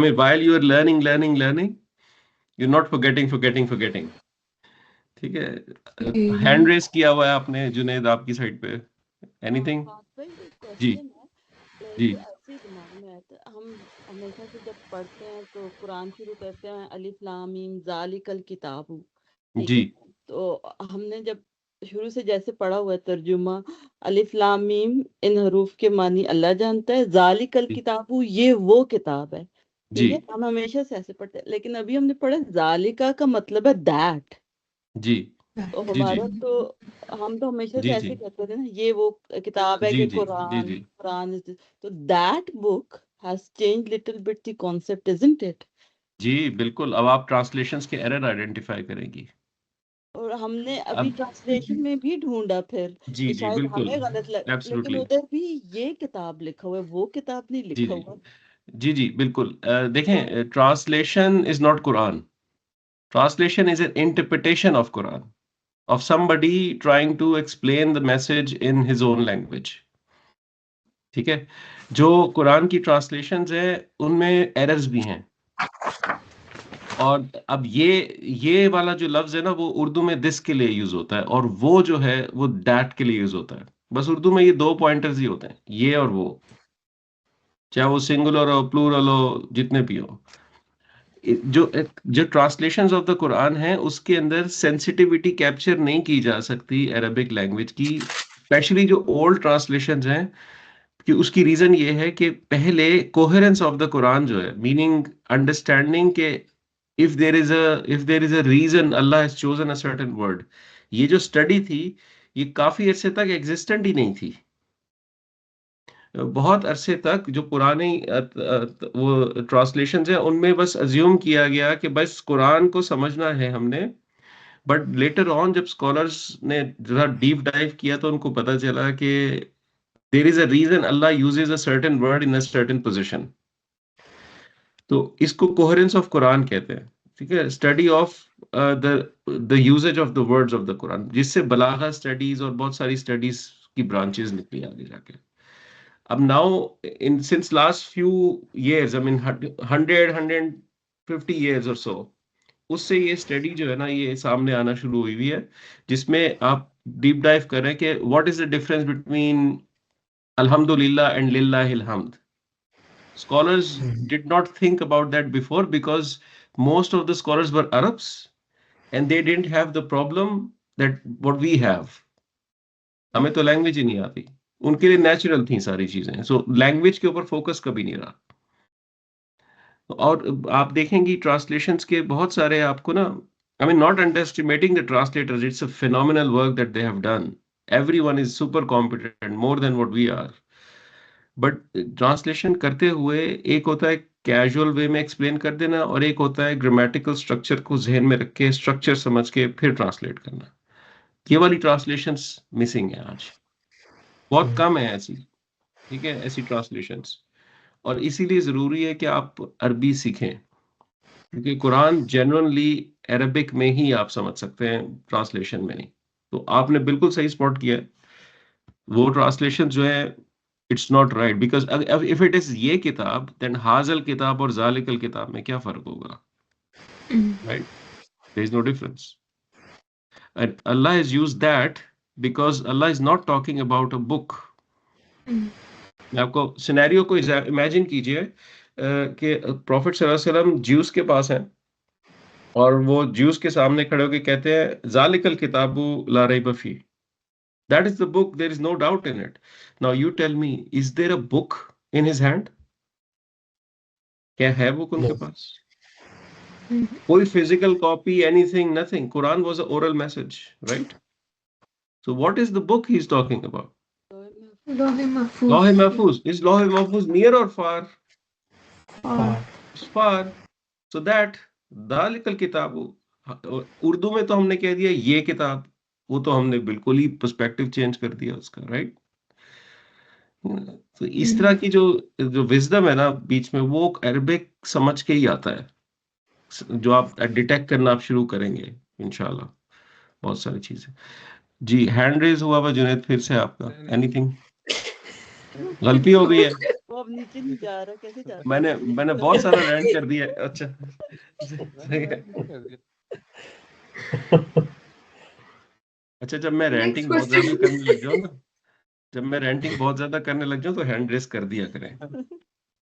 mean, while you are learning, you're not forgetting. ठीक है, hand raise किया हुआ है आपने जुनेद आपकी साइड पे, एनीथिंग? भाई एक जी क्वेश्चन है, जी लाइक ऐसे ही दिमाग में आता है, हम हमेशा से जब पढ़ते हैं तो कुरान शुरू करते हैं अलिफ लाम मीम ज़ालिकल किताबु, ठीक जी है। तो हमने जब शुरू से जैसे पढ़ा हुआ है तर्जुमा, अलिफ लाम मीम इन हरूफ के मानी अल्लाह जानता है, ज़ालिकल जी किताबु ये वो किताब है, जी ठीक है। हम हमेशा से ऐसे पढ़ते हैं, लेकिन अभी हमने पढ़ा ज़ालिका का मतलब है दैट। जी तो जी जी हमारा तो हम तो हमेशा से जी ऐसे जी ही कहते थे ना, ये वो किताब है जी कि जी जी कुरान जी कुरान तो that book has change little bit the concept, isn't it. जी बिल्कुल। अब आप ट्रांसलेशंस के एरर आइडेंटिफाई करेंगी। और हमने अभी अब ट्रांसलेशन में भी ढूंढा फिर जी कि जी शायद बिल्कुल, हमें गलत लेकिन एब्सोल्युटली। उधर भी ये किताब लिखा हुआ है, वो किताब नहीं जी लिखा जी हुआ। जी जी बिल्कुल। तो देखें, translation is not Quran, translation is an interpretation of Quran, of somebody trying to explain the message in his own language। ठीक है, जो कुरान की ट्रांसलेशंस है उनमें एरर्स भी हैं। और अब ये वाला जो लफ्ज है ना, वो उर्दू में दिस के लिए यूज होता है, और वो जो है वो दैट के लिए यूज होता है। बस उर्दू में ये दो पॉइंटर्स ही होते हैं, ये और वो, चाहे वो सिंगुलर हो प्लूरल हो जितने भी हो। जो जो ट्रांसलेशंस ऑफ द कुरान है उसके अंदर सेंसिटिविटी कैप्चर नहीं की जा सकती अरबिक लैंग्वेज की, स्पेशली जो ओल्ड ट्रांसलेशंस हैं। कि उसकी रीजन ये है कि पहले कोहेरेंस ऑफ द कुरान जो है, मीनिंग अंडरस्टैंडिंग के, if there is a reason Allah has chosen a certain word, ये जो स्टडी थी ये काफी अरसे तक एग्जिस्टेंट ही नहीं थी। बहुत अरसे तक जो पुरानी वो ट्रांसलेशंस हैं उनमें बस अज्यूम किया गया कि बस कुरान को समझना है हमने। बट लेटर ऑन जब स्कॉलर्स ने जरा डीप डाइव किया तो उनको पता चला कि there is a reason Allah uses a certain word in a certain position. तो इसको कोहेरेंस ऑफ कुरान कहते हैं। ठीक है, study of the usages of the words of the Quran, जिससे बलागा स्टडीज और बहुत सारी स्टडीज की ब्रांचेस निकली आगे जाके। अब now in since last few years, I mean 150 years और सो, उससे ये स्टडी जो है ना ये सामने आना शुरू हुई हुई है, जिसमें आप डीप डाइव कर रहे हैं कि what is the difference between अल्हम्दुलिल्लाह and लिल्लाहिल हम्द। Scholars did not think about that before because most of the scholars were Arabs and they didn't have the problem that what we have। हमें तो language ही नहीं आती, उनके लिए natural थी सारी चीजें, सो लैंग्वेज के ऊपर फोकस कभी नहीं रहा। और आप देखेंगी ट्रांसलेशंस के बहुत सारे आपको ना, I mean not underestimating the translators, it's a phenomenal work that they have done. Everyone is super competent more than what we are. But translation करते हुए एक होता है कैजुअल वे में एक्सप्लेन कर देना, और एक होता है ग्रामेटिकल स्ट्रक्चर को जहन में रख के स्ट्रक्चर समझ के फिर ट्रांसलेट करना। ये वाली ट्रांसलेशंस मिसिंग है आज, बहुत कम है ऐसी। ठीक है, ऐसी ट्रांसलेशंस। और इसीलिए जरूरी है कि आप अरबी सीखें, क्योंकि कुरान जेन्युइनली अरबिक में ही आप समझ सकते हैं, ट्रांसलेशन में नहीं। तो आपने बिल्कुल सही स्पॉट किया है, वो ट्रांसलेशन जो है it's not right, because if it is ये किताब देन हाजल किताब और जालिकल किताब में क्या फर्क होगा? Right, there is no difference. And Allah is use that because Allah is not talking about a book. मैं आपको सिनेरियो को इमेजिन कीजिए कि प्रॉफिट सल्लल्लाहु अलैहि वसल्लम ज्यूस के पास हैं, और वो ज्यूस के सामने खड़े होकर कहते हैं जालिकल किताबु ला रैब फी, that is the book, there is no doubt in it. Now you tell me, is there a book in his hand? क्या है बुक उनके पास? कोई physical copy, anything, nothing. Quran was a oral message, right? So what is the book he is talking about? लोहे लौह महफूज महफूज। Is लौह महफूज नियर और फार? और इट्स फार। सो दैट दालिकल किताब, उर्दू में तो हमने कह दिया ये किताब, वो तो हमने बिल्कुल ही पर्सपेक्टिव चेंज कर दिया उसका, राइट? तो इस तरह की जो जो विजडम है ना बीच में, वो अरबिक समझ के ही आता है, जो आप डिटेक्ट करना आप शुरू करेंगे इंशाल्लाह, बहुत सारी चीजें। जी, हैंड रेज हुआ हुआ जुनेद, फिर से आपका एनीथिंग? गलती हो गई है? वो अब नीचे नहीं जा रहा, कैसे जाता मैंने है ये? मैंने बहुत सारा रैंट कर दिया। अच्छा मैंने सही है। rant नहीं कर दिया। अच्छा जब मैं Next रैंटिंग बहुत ज्यादा question. करने लग जाऊं ना, जब मैं रेंटिंग बहुत ज्यादा करने लग जाऊं तो हैंड रेस कर दिया करें।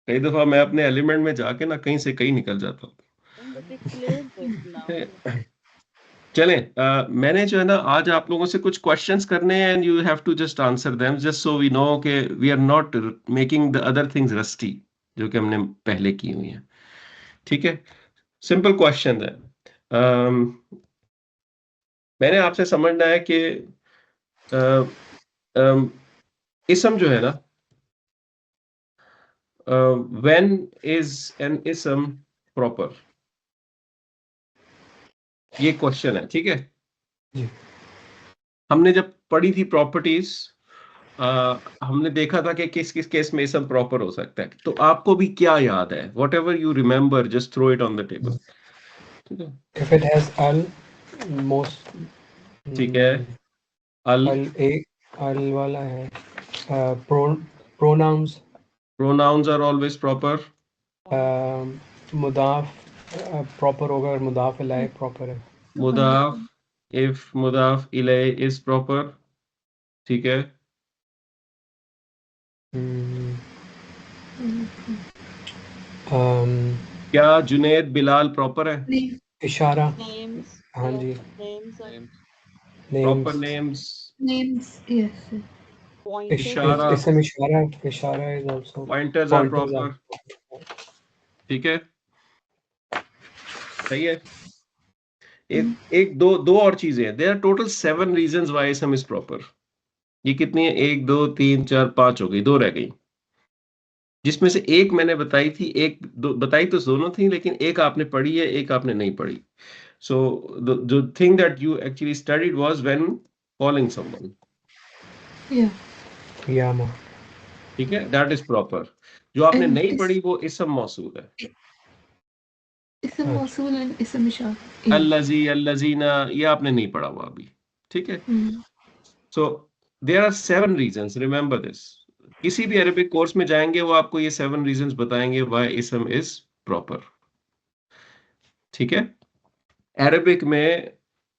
कई दफा मैं अपने एलिमेंट में जाके ना कहीं से कहीं निकल जाता नहीं, बट एक्सप्लेन दिस नाउ। हूँ। चलें, मैंने जो है ना आज आप लोगों से कुछ क्वेश्चंस करने हैं and you have to just answer them just so we know कि we are not making the other things rusty जो कि हमने पहले की हुई हैं। ठीक है, सिंपल क्वेश्चन है। मैंने आपसे समझना है कि इसम जो है ना, व्हेन इज एन इसम प्रॉपर, ये क्वेश्चन है। ठीक है, जी। हमने जब पढ़ी थी प्रॉपर्टीज, हमने देखा था कि किस किस केस में इसम प्रॉपर हो सकता है। तो आपको भी क्या याद है, whatever you remember just throw it on the table. ठीक है, If it has al, most ठीक है। अल, al वाला है. Pronouns, pronouns are always proper. मुदाफ proper होगा और मुदाफ इलाही proper है. मुदाफ, इफ मुदाफ इलय इज प्रॉपर। ठीक है, Hmm. Um, क्या जुनेद बिलाल प्रॉपर है? Name. इशारा. नेम्स, हाँ जी. Names are Names. Proper Names. Names, Names. Yes. Pointers इशारा, इसम इशारा. इशारा is also. Pointers are Pointers are. Proper. ठीक है, सही है। एक एक दो दो और चीजें हैं। There are total 7 reasons why some is proper. ये कितनी है? 1 2 3 4 5 हो गई, 2 रह गई, जिसमें से एक मैंने बताई थी, एक दो बताई तो दोनों थी, लेकिन एक आपने पढ़ी है, एक आपने नहीं पढ़ी। So the thing that you actually studied was when calling someone. Yeah. Yeah, ma. ठीक है, दैट इज प्रॉपर। जो आपने And नहीं पढ़ी वो इसम मौसूल है। ism अच्छा. mawsool and ism ishara. Yeah. अल्लजी, अल्लजीना, ये आपने नहीं पढ़ा हुआ अभी। ठीक है, Hmm. So there are 7 reasons, remember this. किसी भी अरेबिक कोर्स में जाएंगे वो आपको ये 7 रीजंस बताएंगे व्हाई इसम इज प्रॉपर। ठीक है, अरेबिक में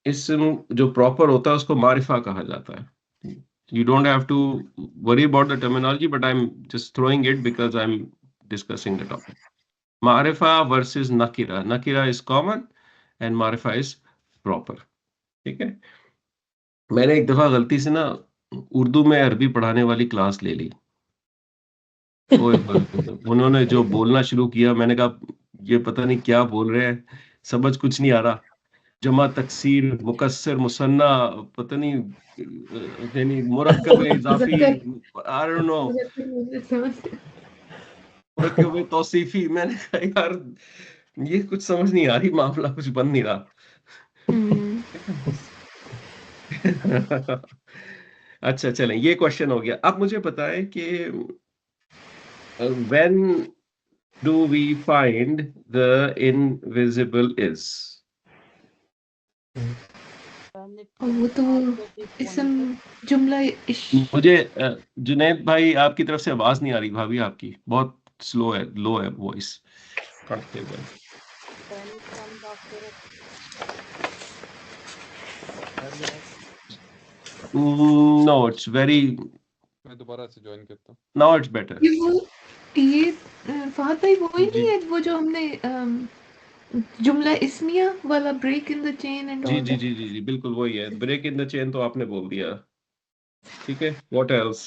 इसम जो प्रॉपर होता है उसको मारिफा कहा जाता है। You don't have to worry about the terminology, but I am just throwing it because I am discussing the topic. मारिफा वर्सेस नकीरा, नकीरा इज कॉमन एंड मारिफा इज प्रॉपर। ठीक है, मैंने एक दफा गलती से ना उर्दू में अरबी पढ़ाने वाली क्लास ले ली। ओए होए होए, उन्होंने जो बोलना शुरू किया, मैंने कहा ये पता नहीं क्या बोल रहे हैं, समझ कुछ नहीं आ रहा। जमा, तकसीर, मुकस्सर, मुसन्ना, पता नहीं यानी मुरक्कब इजाफी, मुज़क्कर आई डोंट नो, मुज़क्कर मुझे समझ मुरक्कब तौसीफी। मैंने कहा यार ये कुछ समझ नहीं आ रही, मामला कुछ बन नहीं रहा। Hmm. अच्छा चलें, ये क्वेश्चन हो गया। अब मुझे बताएं कि when do we find the invisible is? और वो तो इसम जुमला इश मुझे जुनैद भाई आपकी तरफ से आवाज नहीं आ रही, भाभी आपकी बहुत स्लो है, लो है voice, can't hear well. No it's very, मैं दोबारा से ज्वाइन करता हूँ। Now it's better. ये फहद भाई वो ही जी नहीं है वो जो हमने जुमला इस्मिया वाला break in the chain and जी ऑल जी दैट. जी जी जी, बिल्कुल वही है। ब्रेक इन द चेन तो आपने बोल दिया। ठीक है, what else?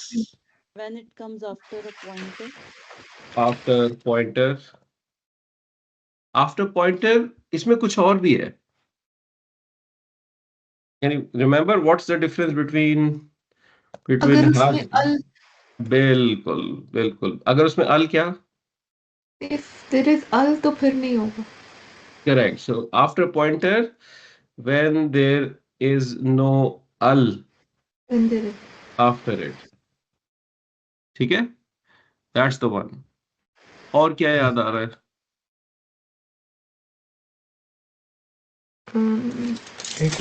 when it comes after a pointer. After pointer, after pointer इसमें कुछ और भी है। यानी remember what's the difference between अगर बिटवीन उसमें अल बिल्कुल बिल्कुल, अगर उसमें अल क्या? इफ देयर इज अल तो फिर नहीं होगा. Correct, so after pointer when there is no अल When there is after it. ठीक है, दैट्स द वन। और क्या याद आ रहा है? एक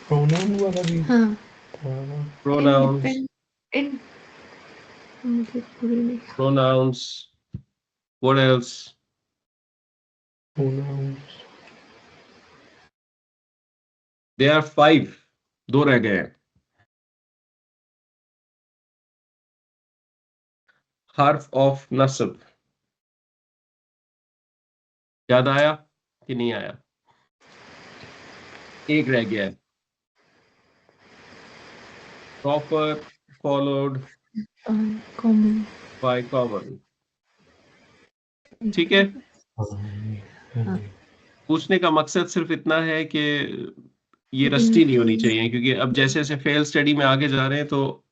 pronoun वाला भी हाँ था ना. प्रोनाउंस, in मुझे पूरी नहीं pronouns. What else? Pronouns. There are 5. 2 रह गए हैं. Harf of nasab. याद आया कि नहीं आया? एक रह गया है. Proper followed common by common. ठीक है. पूछने का मकसद सिर्फ इतना है कि ये रस्टी नहीं होनी चाहिए, क्योंकि अब जैसे जैसे फेल स्टडी में आगे जा रहे हैं तो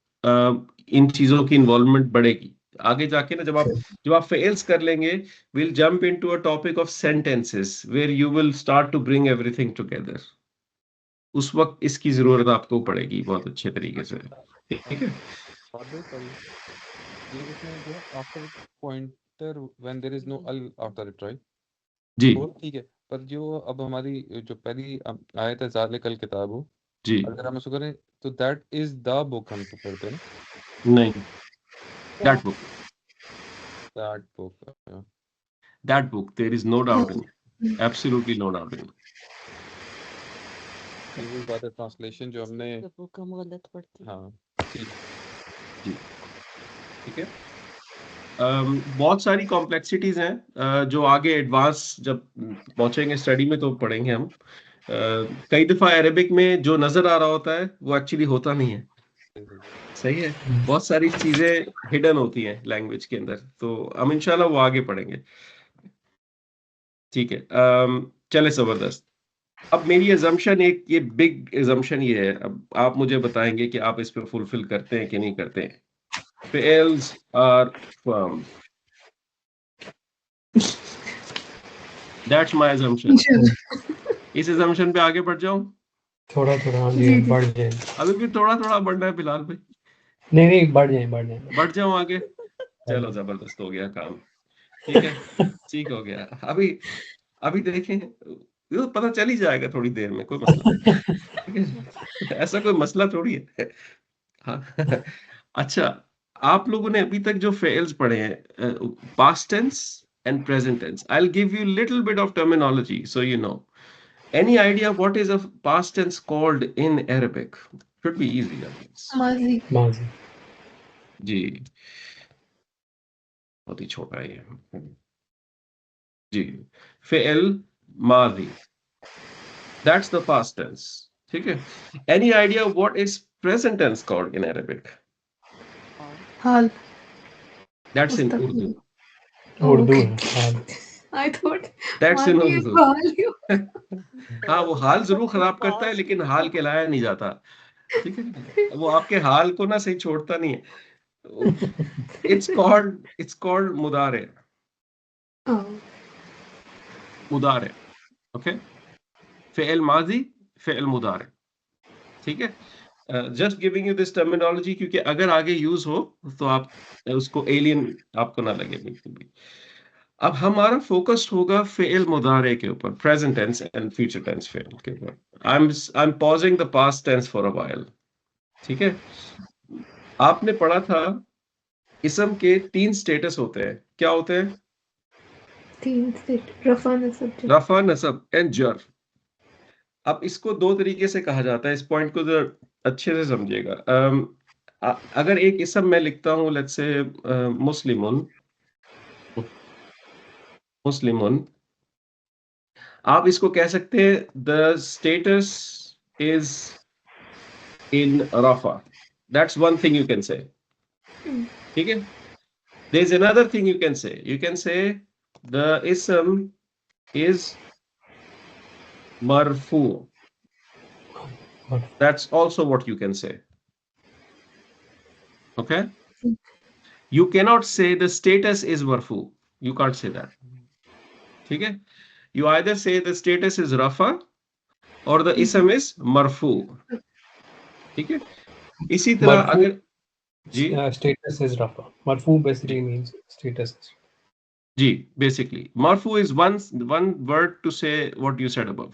इन चीजों की इन्वॉल्वमेंट बढ़ेगी आगे जाके ना. जब आप फेल्स कर लेंगे, will jump into a topic of sentences where you will start to bring everything together. उस वक्त इसकी जरूरत आपको पड़ेगी बहुत अच्छे तरीके से. ठीक है. और भाई सॉरी, ये जिसमें जो after pointer when there is no अल आफ्टर इट, राइट? जी वो ठीक है, पर जो अब हमारी जो पहली आयत है ज़ालिक कल किताब हो, जी. अगर हम उसको करें तो दैट इज द बुक हम तो करते हैं ना, नहीं, that book. That book. That book, there is no doubt in it. Absolutely no doubt in it. ये वही बात है, ट्रांसलेशन जो हमने, जब वो कम गलत पड़ती है। हाँ ठीक, जी. ठीक है. बहुत सारी कॉम्प्लेक्सिटीज हैं जो आगे एडवांस जब पहुंचेंगे स्टडी में तो पढ़ेंगे हम. कई दफा अरेबिक में जो नजर आ रहा होता है वो एक्चुअली होता नहीं है. सही है. बहुत सारी चीजें हिडन होती हैं लैंग्वेज के अंदर, तो हम इंशाल्लाह वो आगे पढ़ेंगे. ठीक है. चले, जबरदस्त. अब मेरी एजम्पशन एक ये बिग एजम्पशन ये है, अब आप मुझे बताएंगे कि आप इस पे फुलफिल करते हैं कि नहीं करते हैं. Fails are firm. That's my assumption. इस assumption पे आगे बढ़ जाऊं? थोड़ा थोड़ा हाँ जी, बढ़ जाए. अभी भी थोड़ा थोड़ा बढ़ना है फिलहाल भाई. नहीं, बढ़ जाए. बढ़ जाऊं आगे. चलो, जबरदस्त हो गया काम. ठीक है. ठीक हो गया. अभी देखें, ये तो पता चल ही जाएगा थोड़ी देर में, कोई मसला नहीं. ठीक है. ऐसा कोई मसला थोड़ी है. हाँ. अच्छा, आप लोगों ने अभी तक जो फेल्स पढ़े हैं, past tense and present tense, I will give you little bit of terminology so you know. Any idea what is a past tense called in Arabic? Should be easy. माजी माजी. जी, बहुत ही छोटा है ये. जी, फेल माजी, दैट्स द पास्ट टेंस. ठीक है. Any idea what is present tense called in Arabic? हाल दैट्स इन मुस्तकबिल. उर्दू. उर्दू Okay. है. हाँ. I thought दैट्स इन माजी is उर्दू. हाल. हाँ, वो हाल जरूर खराब करता है लेकिन हाल कहलाया नहीं जाता. ठीक है. वो आपके हाल को ना सही छोड़ता नहीं है. इट्स कॉल्ड मुदारे. Oh. मुदारे. ओके. फेल माजी, फेल मुदारे. ठीक है. Just giving you this terminology क्योंकि अगर आगे यूज हो तो आप उसको एलियन आपको ना लगे बिल्कुल भी. अब हमारा फोकस होगा फेल मुदारे के ऊपर, present tense and future tense फेल के ऊपर. I am pausing the past tense for a while. ठीक है. आपने पढ़ा था इसम के 3 स्टेटस होते हैं. क्या होते हैं? 3 स्टेट रफा नसब जर. रफा, नसब एंड जर. अब इसको 2 तरीके से कहा जाता है. इस पॉइंट को जरा अच्छे से समझिएगा. अगर एक इसम मैं लिखता हूं, लेट्स से मुस्लिमुन, मुस्लिमुन, आप इसको कह सकते हैं द स्टेटस इज इन रफा. That's one thing you can say. ठीक है. there is another thing you can say the ism is marfu. That's also what you can say. Okay. You cannot say the status is marfu. You can't say that. ठीक है. You either say the status is rafa or the ism is marfu. ठीक है. इसी तरह मरफू अगर जी status is rafa. Marfu basically means status. Ji basically marfu is one word to say what you said above.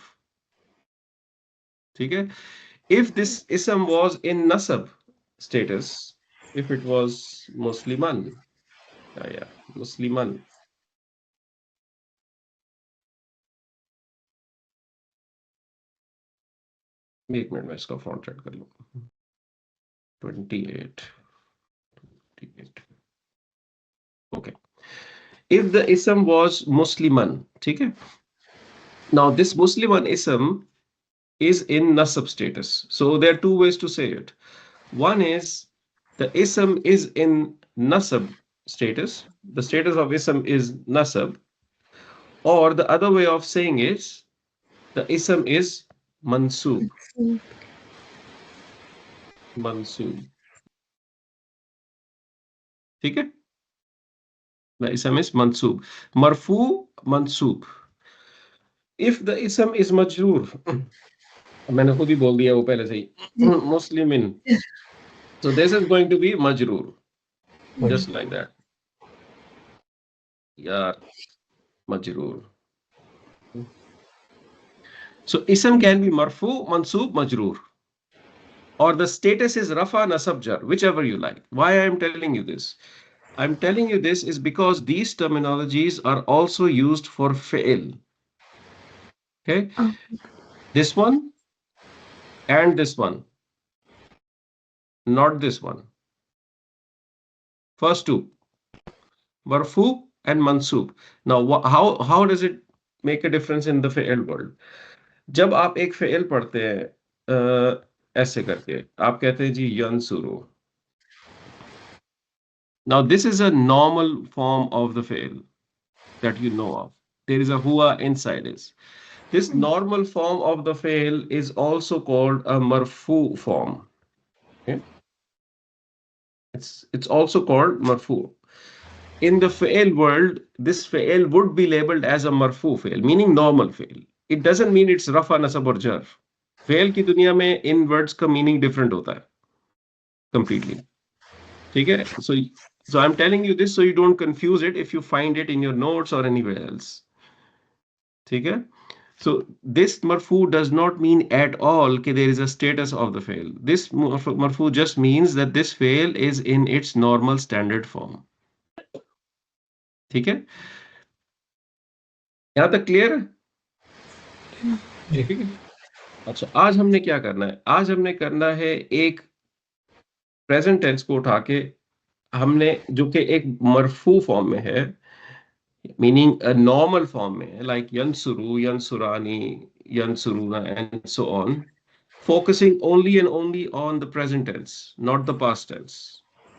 ठीक है. If this ism was in nasab status, if it was Musliman. Yeah, Musliman. एक minute में इसका font set कर लूं 28 okay if the ism was Musliman ठीक है now this Musliman ism is in nasab status so there are two ways to say it one is the ism is in nasab status the status of ism is nasab or the other way of saying is the ism is mansub mansub ठीक है the ism is mansub marfu mansub if the ism is majroor मैंने खुद ही बोल दिया वो पहले से ही muslimin so this is going to be majroor just like that yaar majroor so ism can be marfu mansoob majroor or the status is rafa nasab jar whichever you like why I am telling you this I'm telling you this is because these terminologies are also used for fi'l okay this one and this one not this one first two marfu and mansoob now how does it make a difference in the fi'l world जब आप एक fi'l पढ़ते हैं ऐसे करके आप कहते हैं जी यंसुरु now this is a normal form of the fi'l that you know of there is a huwa inside it this normal form of the fi'l is also called a marfu form okay it's also called marfu in the fi'l world this fi'l would be labeled as a marfu fi'l meaning normal fi'l it doesn't mean it's rafa nasab or jar fi'l की दुनिया में इन words का meaning different होता है completely ठीक है so I'm telling you this so you don't confuse it if you find it in your notes or anywhere else ठीक है so this marfu does not mean at all that there is a status of the fi'l this marfu just means that this fi'l is in its normal standard form ठीक है यहाँ तक clear है ठीक है अच्छा आज हमने क्या करना है आज हमने करना है एक प्रेजेंट टेंस को उठा के हमने जो कि एक मरफू फॉर्म में है मीनिंग नॉर्मल फॉर्म में है लाइक यंसुरु यंसुरानी यंसुरुना and so on focusing only and only on the present tense not the past tense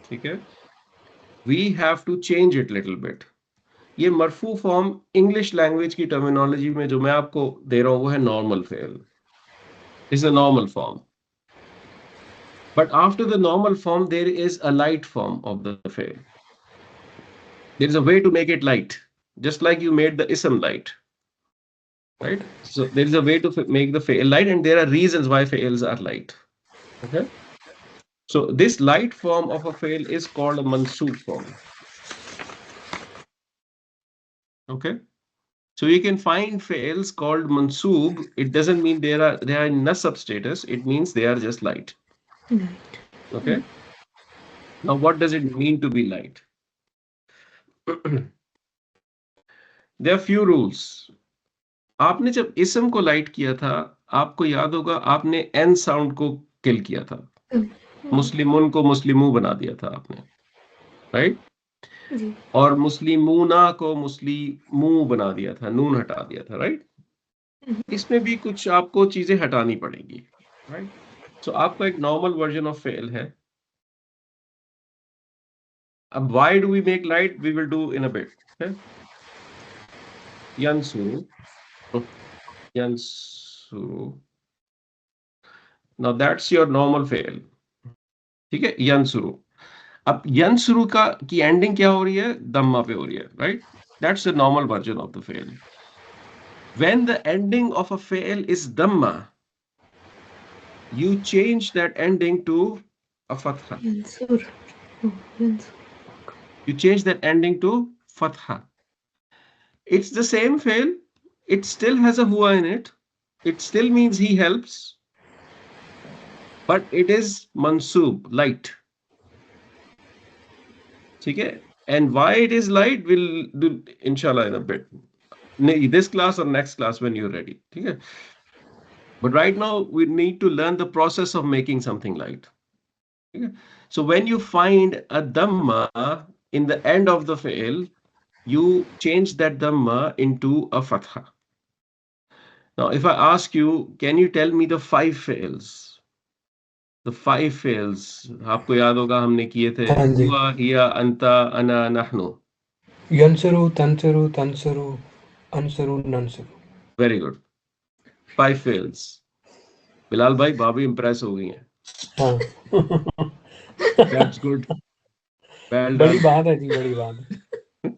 ठीक है we have to change it little bit ये मरफू फॉर्म इंग्लिश लैंग्वेज की टर्मिनोलॉजी में जो मैं आपको दे रहा हूं वो है normal fail is a normal form but after the normal form there is a light form of the fi'l there is a way to make it light just like you made the ism light right so there is a way to make the fi'l light and there are reasons why fi'ls are light okay so this light form of a fi'l is called a mansoob form okay so you can find fi'ls called mansoob it doesn't mean they are in nasab status it means they are just light okay now what does it mean to be light there are few rules आपने जब इसम को light किया था आपको याद होगा आपने एन साउंड को किल किया था मुस्लिमुन को मुस्लिमू बना दिया था आपने राइट और मुस्लिमूना को मुस्लिमू बना दिया था नून हटा दिया था राइट इसमें भी कुछ आपको चीजें हटानी पड़ेगी राइट सो आपका एक नॉर्मल वर्जन ऑफ फेल है अब why do we make light we will do in a bit yansuru now that's your normal fail ठीक है yansuru अब yansuru की एंडिंग क्या हो रही है दम्मा पे हो रही है right that's the normal version of the fail when the ending of a fail is dhamma you change that ending to a fatha you change that ending to fatha it's the same fail it still has a huwa in it it still means he helps but it is mansoob light ठीक है, and why it is light we'll do inshallah in a bit, this class or next class when you're ready. ठीक है, but right now we need to learn the process of making something light. Okay? So when you find a dhamma in the end of the fi'l, you change that dhamma into a fatha. Now, if I ask you, can you tell me the 5 fi'ls? The 5 fi'ls, आपको याद होगा हमने किए थे, हाँ जी। हुआ, हिया, अंता, अना, नहनु. यंसुरु तंसुरु तंसुरु अंसुरु नंसुरु. Very good. 5 fi'ls. Bilal भाई, भाभी impress हो गई हैं. हाँ. That's good. Well बड़ी done. बात है जी, बड़ी बात है.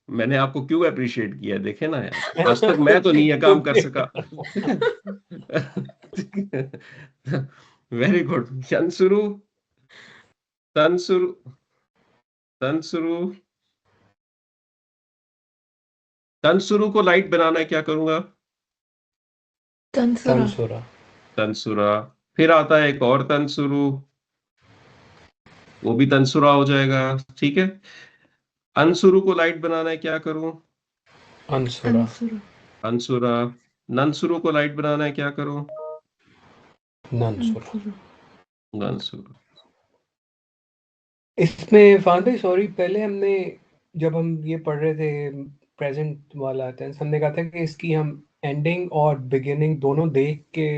मैंने आपको क्यों अप्रिशिएट किया, देखे ना यार, आज तक मैं तो नहीं ये काम कर सका. Very good. यंसुरु तंसुरु तंसुरु तंसुरु को लाइट बनाना है, क्या करूंगा? तंसुरा तंसुरा. तंसुरा. फिर आता है एक और तंसुरु, वो भी तंसुरा हो जाएगा. ठीक है. अंसुरु को लाइट बनाना है, क्या करूं? अंसुरा. अंसुरा अंसुरा. नंसुरु को लाइट बनाना है, क्या करूं? नंसुरा. अंसुरा नंसुरु. इसमें फादर सॉरी, पहले हमने जब हम ये पढ़ रहे थे प्रेजेंट वाला टेंस, हमने कहा था कि इसकी हम एंडिंग और बिगिनिंग दोनों देख के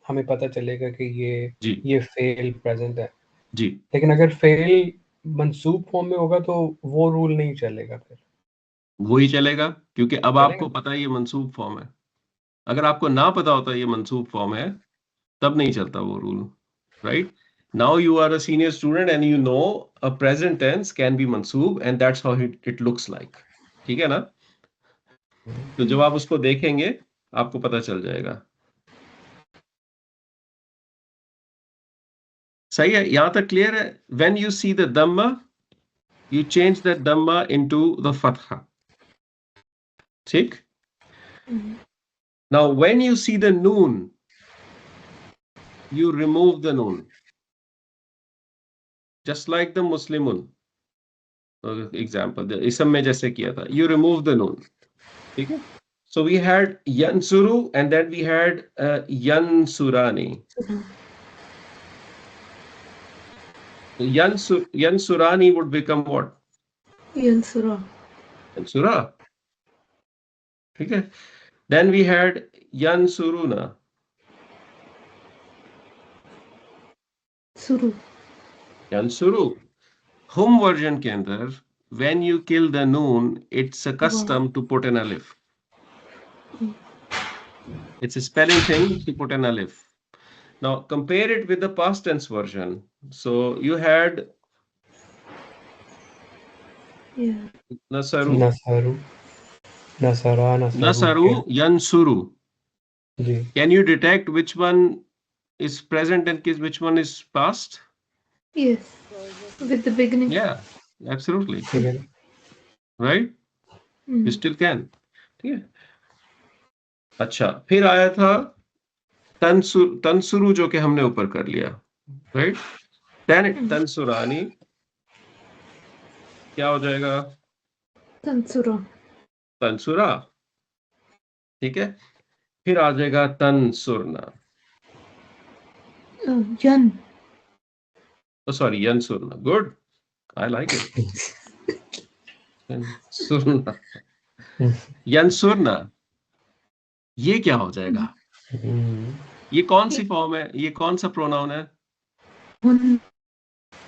हमें पता चलेगा कि जी ये फेल प्रेजेंट है. जी. लेकिन अगर फेल मंसूब फॉर्म में होगा तो वो रूल नहीं चलेगा फिर. वही चलेगा, क्योंकि अब चलेगा? आपको पता है ये मंसूब फॉर्म है. अगर आपको ना पता होता ये मंसूब फॉर्म है, तब नहीं चलता वो rule. Right. Now you are a senior student and you know a present tense can be मंसूब and that's how it looks like. ठीक है ना? तो जब आप उसको देखेंगे आपको पता चल जाएगा. सही है, यहां तक क्लियर है? व्हेन यू सी द दम्मा, you change that dhamma into the fatha. ठीक. Now when you see the noon, you remove the noon, just like the muslimun example, the ism में जैसे किया था, you remove the noon. ठीक है. So we had yansuru and then we had yansurani. Yansurani would become what? यंसुरा Yansura. ठीक है. Then we had yansuruna. सुरु Yansuru. Hum version के अंदर when you kill the noon, it's a custom to put an alif. It's a spelling thing to put an alif. Now compare it with the past tense version. So you had nasaru. नसरू, नसरा, Nasaru, yansuru. Ji. Can you detect which one is present and which one is past? Yes, with the beginning. Yeah, absolutely. ठीक है. Right? Mm. You still can. ठीक है. अच्छा, फिर आया था तंसुरु जो कि हमने ऊपर कर लिया. राइट. तंसुरानी क्या हो जाएगा? तंसुरा तंसुरा. ठीक है. फिर आ जाएगा तंसुरना. यन सॉरी, यंसुरना. Good, I like it. यंसुरना. यंसुरना, ये क्या हो जाएगा? ये कौन सी फॉर्म है? ये कौन सा प्रोनाउन है?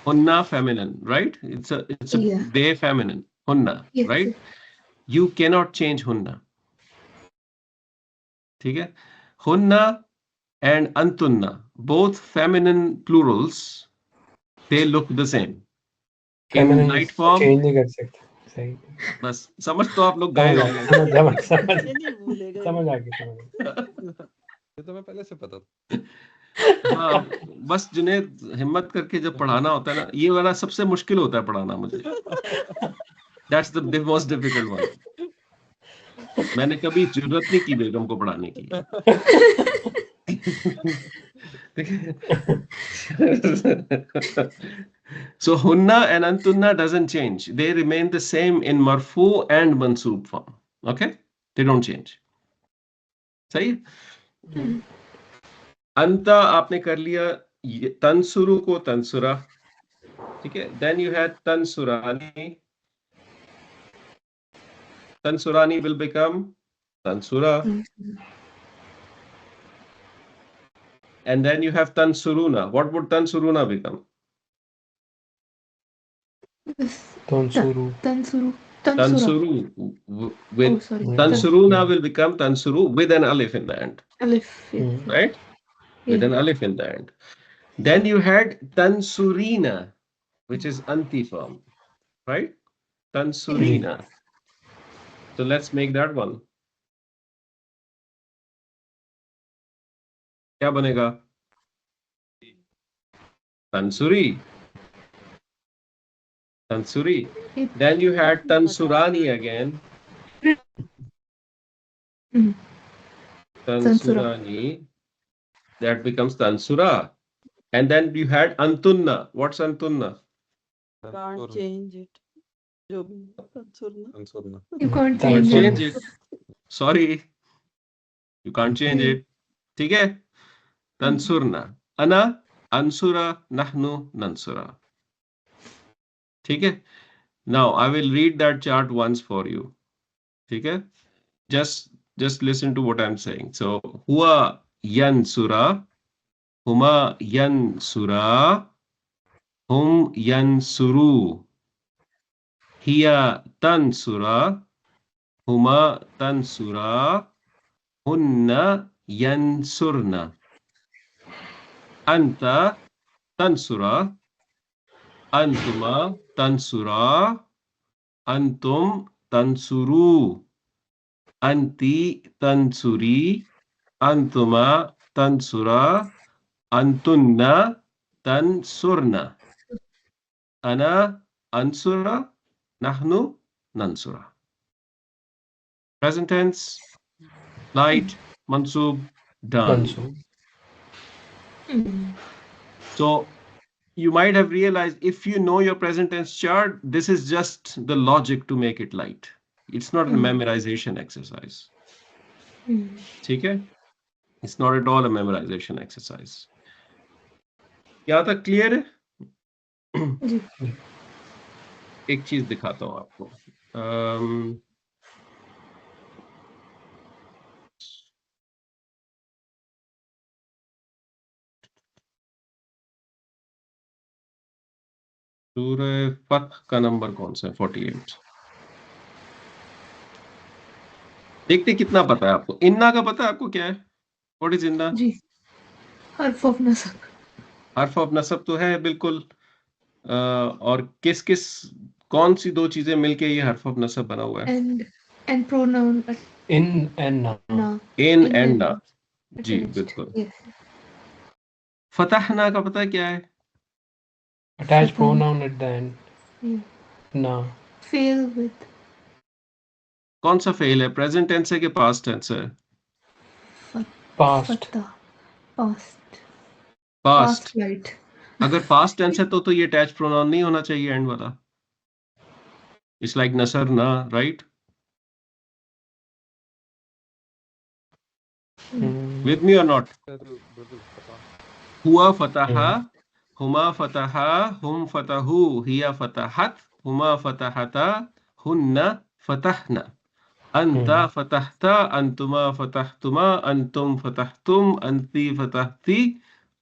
हुन्ना feminine. Right. It's a Yeah. They feminine. हुन्ना. Yes. Right. You cannot change hunna. ठीक है. Hunna and antunna, both feminine plurals, they look the same. In night form, change नहीं कर सकते. सही. बस समझ तो आप लोग गए होंगे. ये नहीं भूलेगा समझ ये। आ गई. ये तो मैं पहले से पता था. हाँ, बस जुनेद हिम्मत करके जब पढ़ाना होता है ना, ये वाला सबसे मुश्किल होता है पढ़ाना मुझे. That's the most difficult one. मैंने कभी जरूरत नहीं की बेगम को पढ़ाने की. So hunna and antunna doesn't change. They remain the same in marfu and mansoob form. Okay? They don't change. सही है? हम्म, अंता आपने कर लिया तंसुरु को तंसुरा. ठीक है? Then you had tansurani. Tansurani will become tansura. And then you have tansuruna. What would tansuruna become? this Tonsuru. Tansuru. Tansura. Tansuru Oh, with sorry. Yeah. tansuruna will become tansuru with an alif in the end, Alif. Yes. Mm. right? With Yeah. an alif in the end. Then you had tansurina, which is anti form, right? Tansurina. So let's make that one. क्या बनेगा? Tansuri. Tansuri. It- Then you had tansurani again. Mm. Tansurani. That becomes tansura. And then you had antunna. What's antunna? Can't change it. जो भी Tansurna. Tansurna. You can't Tansuru. change Change it. it. Sorry. You can't change Yeah. it. ठीक है? Tansurna. Ana ansura nahnu nansura. ठीक है? Now I will read that chart once for you. ठीक है? Just listen to what I'm saying. So huwa yansura, huma yansura, hum yansuru, hiya tansura, huma tansura, hunna yansurna, anta tansura, antuma tansura, antum tansuru, anti tansuri, antuma tansura, antunna tansurna, ana ansura, nahnu nansura. Present tense, light, mansub, done. Mansub. Mm. So you might have realized if you know your present tense chart, this is just the logic to make it light. It's not a memorization exercise. Mm. ठीक है? It's not at all a memorization exercise. यहाँ तक clear है? जी. एक चीज दिखाता हूँ आपको. सूरह फतह का नंबर कौन सा है? 48. देखते कितना पता है आपको. इन्ना का पता है आपको क्या है? व्हाट इज इन्ना? जी. हर्फ ऑफ नसब. हर्फ ऑफ नसब तो है बिल्कुल. और किस किस कौन सी दो चीजें मिलके ये हर्फ ऑफ नसब बना हुआ है? And pronoun In and na. na. In and ना. जी Attached. बिल्कुल. Yes. फतहना का पता है क्या है? Attached Fatah. pronoun at the end. Yeah. Na. Fail with कौन सा फेल है? प्रेजेंट टेंस है कि पास्ट टेंस है? Past. fatah. Past. Past. Right. अगर पास्ट टेंस है तो ये अटैच प्रोनाउन नहीं होना चाहिए एंड वाला. इट्स लाइक नसर ना, right? With me or not? हुआ फतहा, हुमा फतहा, हुम फतहू, हिया फतहत, हुमा फतहता, हुन्ना फतहना, अंता फतहता, अंतुमा फतहतुमा, अंतुम फतहतुम, अंती फतहती,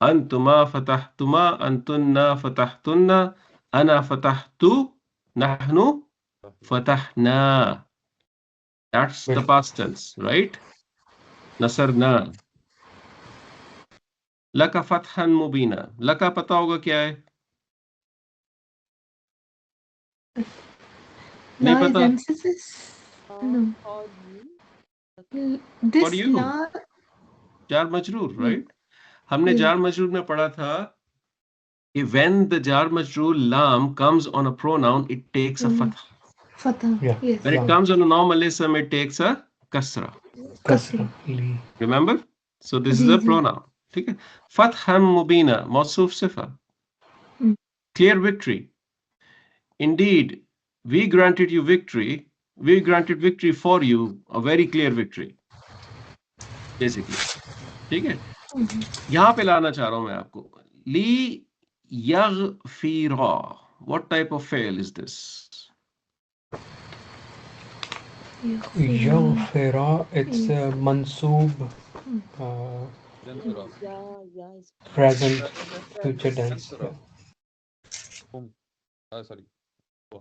अंतुमा फतहतुमा, अंतुन्ना फतहतुन्ना, अना फतहतु, नहनु फतहना. That's the past tense, right? नसरना. लका फतहन मुबीना. लका पता होगा क्या है? नहीं La is पता? emphasis. No. और This For you. la. जार मजरूर, right? हमने Yeah. जार मजरूर में पढ़ा था कि when the jar majroor lam comes on a pronoun, it takes a fatha. Fatah. Yeah. Yes. When it comes on a normal ism, it takes a kasra. Kasra. Li. Remember? So this is ji, a ji. pronoun. ठीक है? फतहन मुबीना मौसूफ सिफा. clear victory. Indeed, we granted you victory. We granted victory for you, a very clear victory, basically. ठीक है, यहां पे लाना चाह रहा हूं मैं आपको. ली यगफिरा. What type of fail is this? Yaghfira, it's Mansoob, Yansura. या is present, present future tense. Yansura. Yeah. Sorry.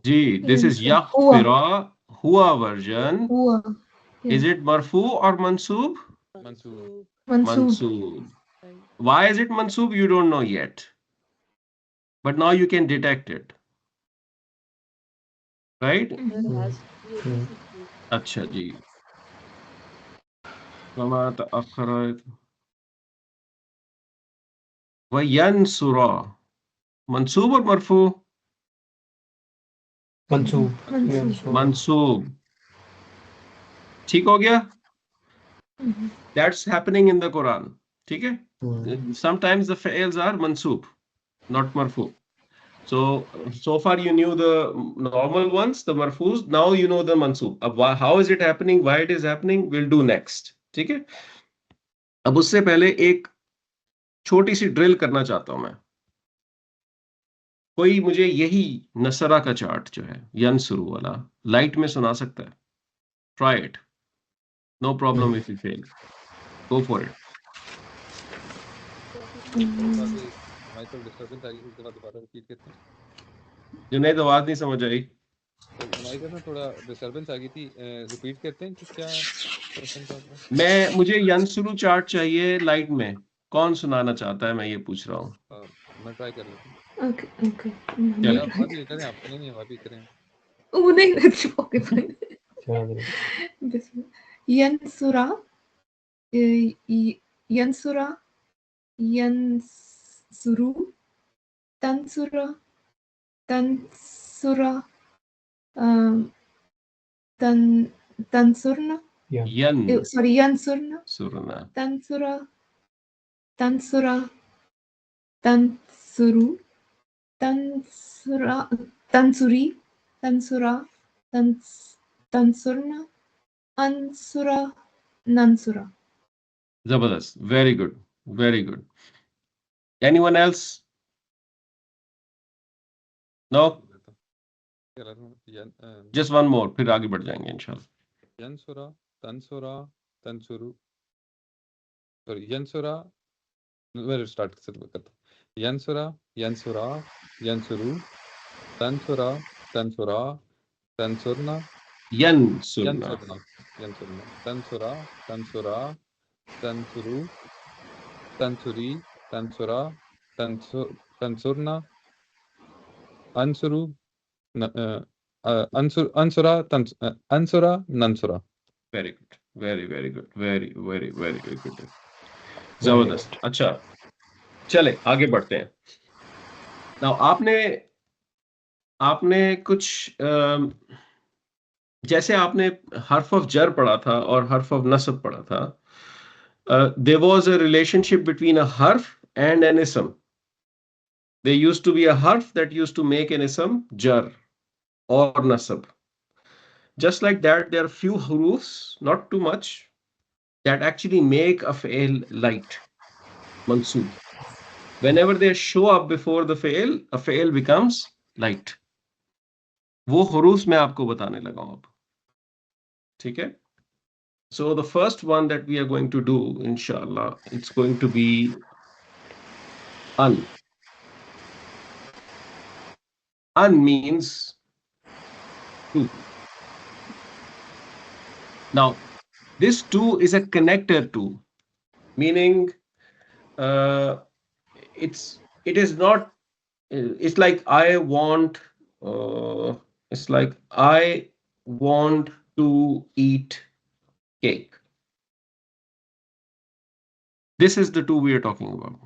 Ji, this is हुआ yaghfira, हुआ version. हुआ Is it marfu or mansoob? Mansoor. मंसूब Mansoob. Why is it mansoob? You don't know yet. But now you can detect it. Right? अच्छा जी. वमा तअख्खरत व यंसुरा. मंसूब और मरफू? Mansoob. मंसूब मंसूब. ठीक हो गया? That's happening in the Quran. ठीक है? Sometimes the fails are mansoob, not marfu. So far you knew the normal ones, the marfus. Now you know the mansoob. अब how is it happening? Why it is happening? We'll do next. ठीक है? अब उससे पहले एक छोटी सी drill करना चाहता हूं मैं. कोई मुझे यही नसरा का चार्ट जो है यंसुरू वाला लाइट में सुना सकता है? Try it. No problem if you fail. Go for it. हमारी तो डिस्टर्बेंस आ गई थी, उसके बाद दोबारा रिपीट करते हैं. जुनैद, आवाज नहीं समझ आई. तो हमारी तरफ ना थोड़ा डिस्टर्बेंस आ गई थी, रिपीट करते हैं कि क्या क्वेश्चन था आपका? मुझे यंसुरू चार्ट चाहिए लाइट में. कौन सुनाना चाहता है, मैं ये पूछ रहा हूँ. मैं ट्राई कर लेता हूँ. ओके ओके चलो. आप बात ये करें, आप नहीं बात ही करें. वो नहीं ओके फाइन Yeah. यंसुरा यंसुरा यंसुरु तंसुरा तंसुरा तंसुरना Yeah. सॉरी यंसुरना सुरना. तंसुरा तंसुरा तंसुरु तंसुरा तंसुरी तंसुरा तंसुरना अंसुरा नंसुरा. जबरदस्त. Very good, very good. Anyone else? No? Just one more, फिर आगे बढ़ जाएंगे इंशाल्लाह. यंसुरा तंसुरा तंसुरु. सॉरी, यंसुरा. मैं स्टार्ट से करता हूँ. यंसुरा यंसुरा यंसुरु तंसुरा तंसुरा तंसुरना यंसुरना. यंसुरना यंसुरना तंसुरा तंसुरा तंसुरु तंसुरी तंसुरा तंसुरना अंसुरु अंसुरा अंसुरा नंसुरा. Very good, very very good, very very very very good. जबरदस्त. अच्छा, चले आगे बढ़ते हैं. नाउ आपने कुछ जैसे आपने हर्फ ऑफ जर पढ़ा था और हर्फ ऑफ नस्ब पढ़ा था. There was a relationship between a harf and an ism. There used to be a harf that used to make an ism jar or nasab. Just like that, there are few hurufs, not too much, that actually make a fail light, mansoob. Whenever they show up before the fail, a fail becomes light. वो hurufs मैं आपको बताने लगा हूं अब. ठीक है? So the first one that we are going to do, inshallah, it's going to be an. An means two. Now, this two is a connector two, meaning it is not. It's like I want. It's like I want to eat cake. This is the two we are talking about.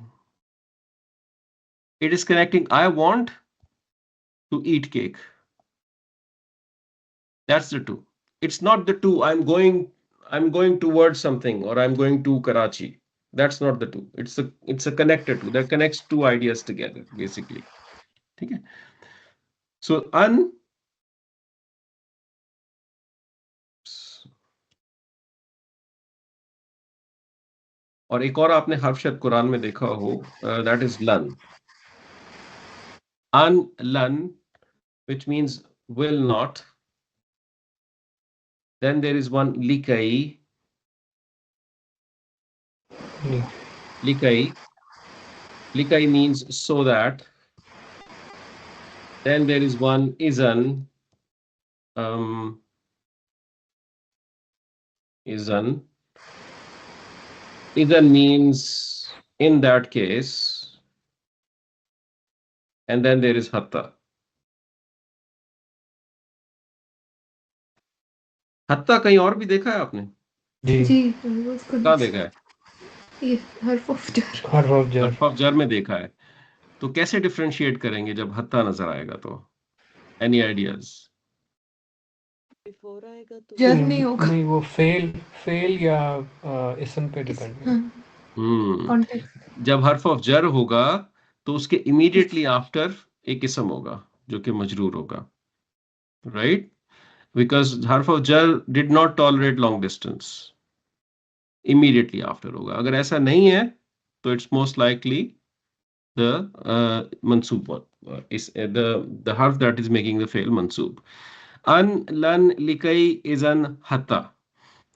It is connecting I want to eat cake. That's the two. It's not the two I'm going towards something or I'm going to Karachi. That's not the two. It's a connector two that connects two ideas together, basically. ठीक है. सो अन, और एक और आपने हर्फ शायद कुरान में देखा हो, दैट इज लन. Unlearn, which means will not. Then there is one likai. Likai. Likai means so that. Then there is one izan. Izan. Izan means in that case. And then there is hatta. हत्ता कहीं और भी देखा है आपने? जी जी वो उसको कहाँ देखा है? ये हर्फ ऑफ जर हर ऑफ जर हर्फ ऑफ जर में देखा है. तो कैसे डिफरेंशिएट करेंगे जब हत्ता नजर आएगा तो? Any ideas? बिफोर आएगा तो जर नहीं होगा नहीं, वो फेल या इसम पे डिपेंड है. हम्म. कॉन्टेक्स्ट जब हर्फ ऑफ जर होगा तो उसके इमीडिएटली आफ्टर एक इसम होगा जो कि मजरूर होगा, राइट? बिकॉज हर्फ ऑफ जर did not tolerate long distance. Immediately after होगा. अगर ऐसा नहीं है तो इट्स मोस्ट लाइकली द मंसूब, इस द हर्फ दैट इज मेकिंग द फेल मंसूब. अन, लन, लिकई, इजन, हत्ता.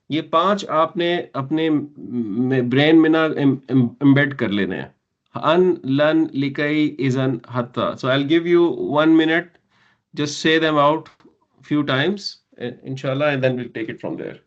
ये 5 आपने अपने ब्रेन में ना एम्बेड कर लेने हैं. अन, लन, लिकई, इजन, हत्ता. So I'll give you 1 minute. Just say them out few times, inshallah, and then we'll take it from there.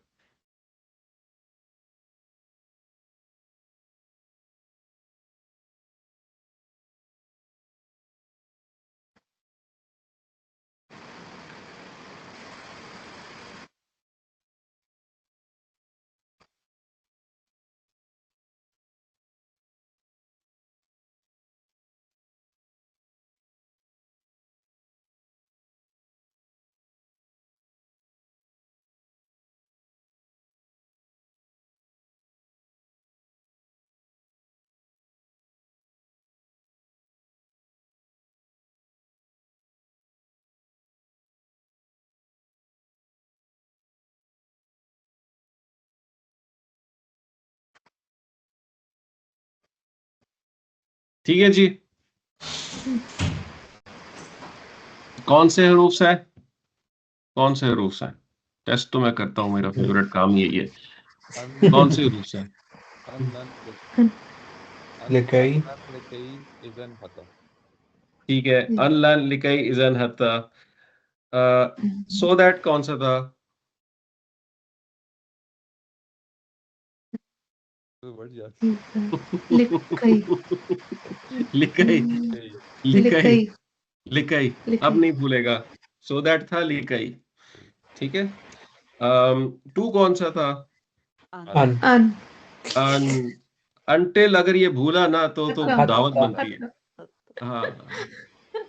ठीक है जी. कौन से हरूफ से है? कौन से हरूफ से? टेस्ट तो मैं करता हूँ, मेरा फेवरेट काम यही है. कौन से हरूफ से? लिकई इजन हता. ठीक है. अनलन, लिकई, इजन, हत्ता. सो दैट कौन सा था? बढ़ जा. लिकई लिकई. लिकई. लिकई लिकई. अब लिकई नहीं भूलेगा. सो दैट था लिकई. ठीक है. टू कौन सा था? अन अन अन. अनटिल अगर ये भूला ना तो हत्ता दावत बनती है. हत्ता हाँ,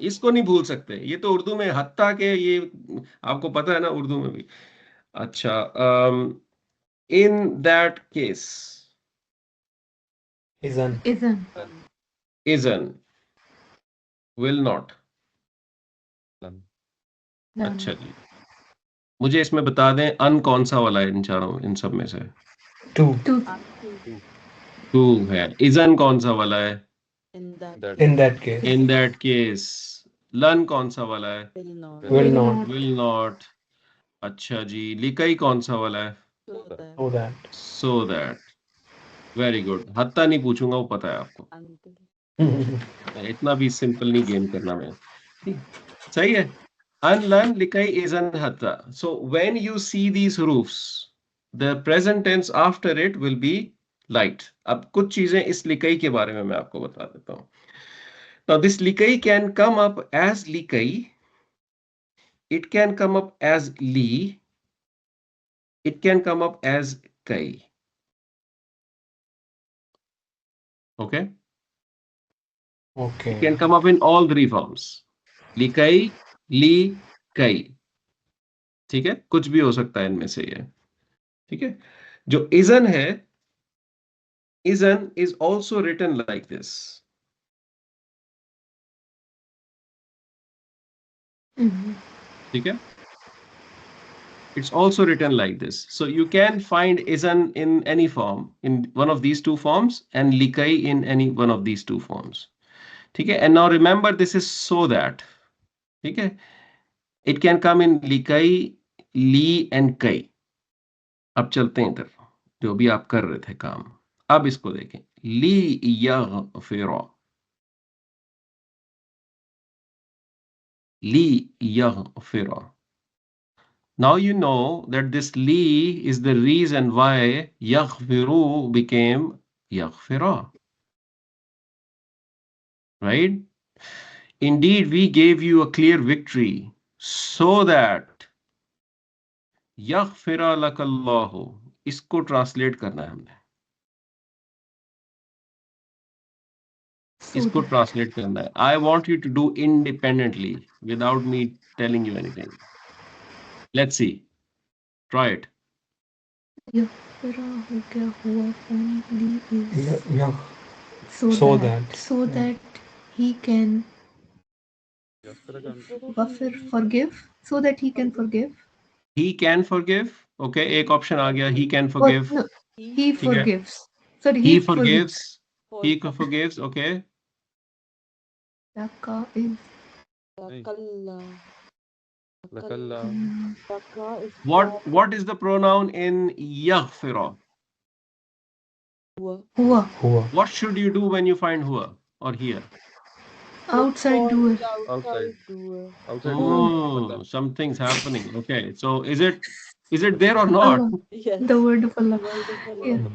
इसको नहीं भूल सकते. ये तो उर्दू में हत्ता के, ये आपको पता है ना उर्दू में भी. अच्छा. In that case. इजन इजन इजन. Will not. लन. अच्छा जी. मुझे इसमें बता दें अन कौन सा वाला है इन चारों, इन सब में से? टू टू टू टू है. इजन कौन सा वाला है? In That. In that case in that case. लन कौन सा वाला है? Will not will will not not will not. अच्छा जी. लिकई कौन सा वाला है? So so that that so that. Very good. हत्ता नहीं पूछूंगा, वो पता है आपको. इतना भी सिंपल नहीं गेम करना मैं. ठीक. सही है. Unlearn, likai, izan, hatta. So when you see these roofs, the present tense after it will be light. अब कुछ चीजें इस लिकई के बारे में मैं आपको बता देता हूँ. Now this likai can come up as likai. It can come up as li. It can come up as kai. Okay? Okay It can come up in all 3 forms. Likai, li, kai. ठीक है. कुछ भी हो सकता है इनमें से ये. ठीक है. जो इजन है, इजन is also written like this. ठीक है? It's also written like this. So you can find isn't in any form, in one of these two forms, and likai in any one of these two forms. Okay, and now remember this is so that. Okay, it can come in likai, li and kai. अब चलते हैं इधर जो भी आप कर रहे थे काम. अब इसको देखें. ली यगफिरा. ली यगफिरा. Now you know that this li is the reason why yaghfiru became yaghfira. Right? Indeed, we gave you a clear victory so that yaghfira lakallahu. इसको ट्रांसलेट करना है हमने. इसको ट्रांसलेट करना है. I want you to do independently without me telling you anything. Let's see. Try it. यगफिरा हो गया हुआ only is Yeah. so So that that. he can Yaghfira can ghafir forgive, so that he can forgive. He can forgive. Okay, एक option आ गया. He can Or forgive. no, he ठीक है. forgives. Sorry, He he forgives. He For- forgives. Okay. Laka is नहीं Lakalla. lakalla Laka is What is the pronoun in yaghfira? huwa. huwa, Hua. What should you do when you find huwa or here? outside For doer. outside doer. outside doer Oh, Allah. something's happening. Okay, so is it there or not? Allah, Yes. the word of Allah. Word of Allah. Yeah.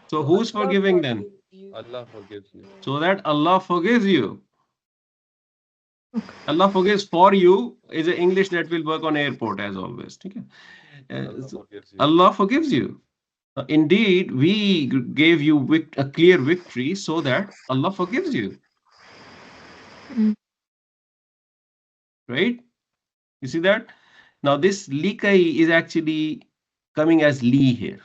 So who's Allah forgiving then? forgives you. Allah forgives you. So that Allah forgives you. Okay. Allah forgives for you is an English that will work on airport as always. Okay. Allah So forgives you. Allah forgives you. Indeed, we gave you a clear victory so that Allah forgives you. Mm. Right? You see that? Now this likai is actually coming as li here.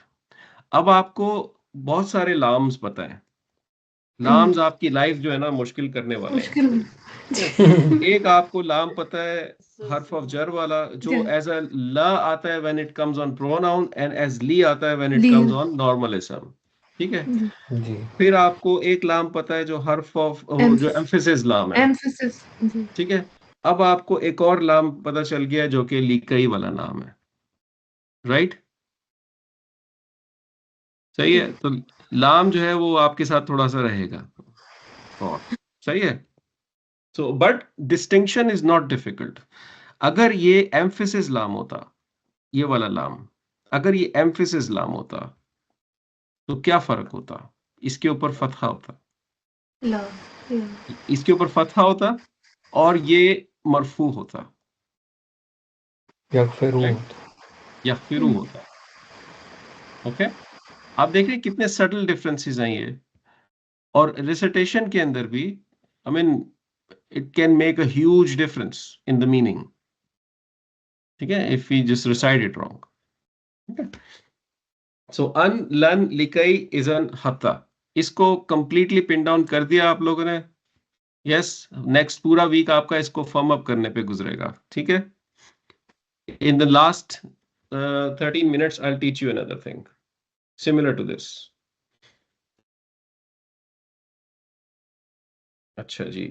अब आपको बहुत सारे लाम्स पता है. लाम्स आपकी life जो है ना मुश्किल करने वाले हैं. मुश्किल एक आपको लाम पता है हर्फ ऑफ जर वाला जो जर. एज अ ला आता है when it comes on pronoun and एज ली आता है व्हेन इट ली. कम्स ऑन नॉर्मल इसम. ठीक है. जी. जी. फिर आपको एक लाम पता है जो हर्फ ऑफ जो एम्फेसिस लाम है. Emphasis. जी. ठीक है. अब आपको एक और लाम पता चल गया जो कि लिकई वाला नाम है. राइट? सही है. तो लाम जो है वो आपके साथ थोड़ा सा रहेगा और सही है. So but distinction is not difficult. अगर ये एम्फेसिस लाम होता, ये वाला लाम, अगर ये एम्फेसिस लाम होता तो क्या फर्क होता? इसके ऊपर फतहा होता, ला. इसके ऊपर फतहा होता और ये मरफू होता. यगफिरू राइट? होता. या फिरू होता. ओके. आप देख रहे हैं कितने सटल डिफरेंसेस हैं ये. और रिसिटेशन के अंदर भी I mean it can make a huge difference in the meaning. ठीक है. If we just recite it wrong. Okay. So an lan likai is an hatta. इसको completely pin down कर दिया आप लोगों ने. Yes, next पूरा वीक आपका इसको फर्म अप करने पे गुजरेगा. ठीक है. In the last 13 minutes I'll teach you another thing similar to this. अच्छा जी.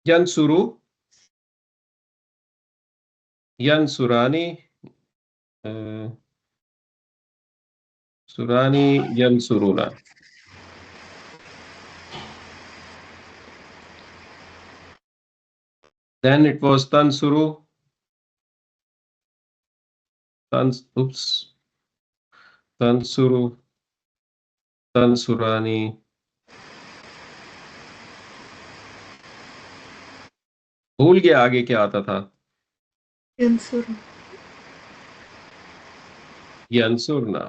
यंसुरु, यंसुरानी, सुरानी, यंसुरुना. Then it was tansuru, tansuru, tansurani. भूल गया आगे क्या आता था. Yansur. यंसुरना,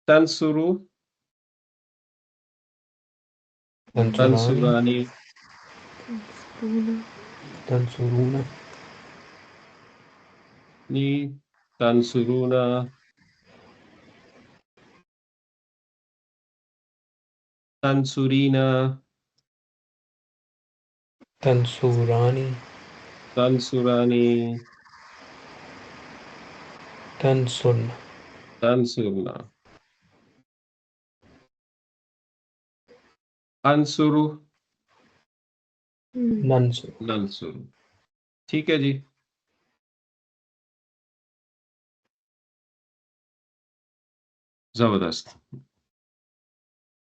तंसुरु, तंसुरानी. तंसुरानी, Tuna. तंसुरूना. नी, तंसुरुना. Tansurina, Tansurani, Tansurani, Tansun, Tansurna, Ansuru, Nansu. Nansuru। ठीक है जी। जबरदस्त।